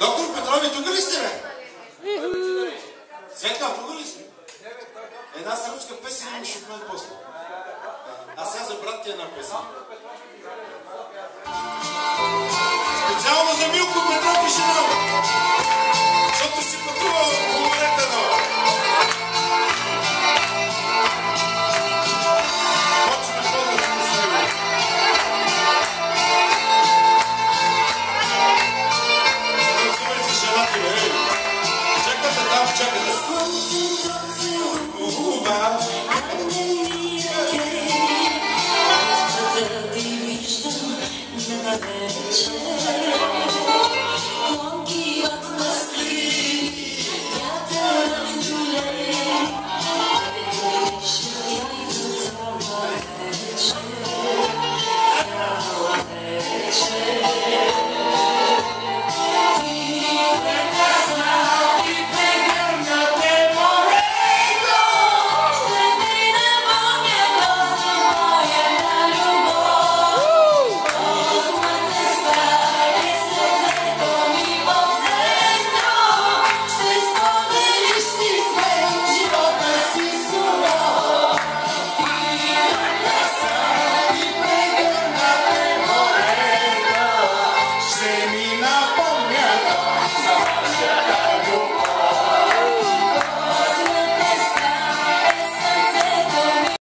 Доктор Петрови, тук ли сте, бе? Светка, тук ли сте? Една сръбска песен имаш от мен после. А сега за брат ти една песен. Специално за Милко Петров и жена му. Защото си пътува по морета на. Почваме по-да щастливо. Разумай си женати, бе, ей. Чакате там, чакате. Да ви виждам на вечер.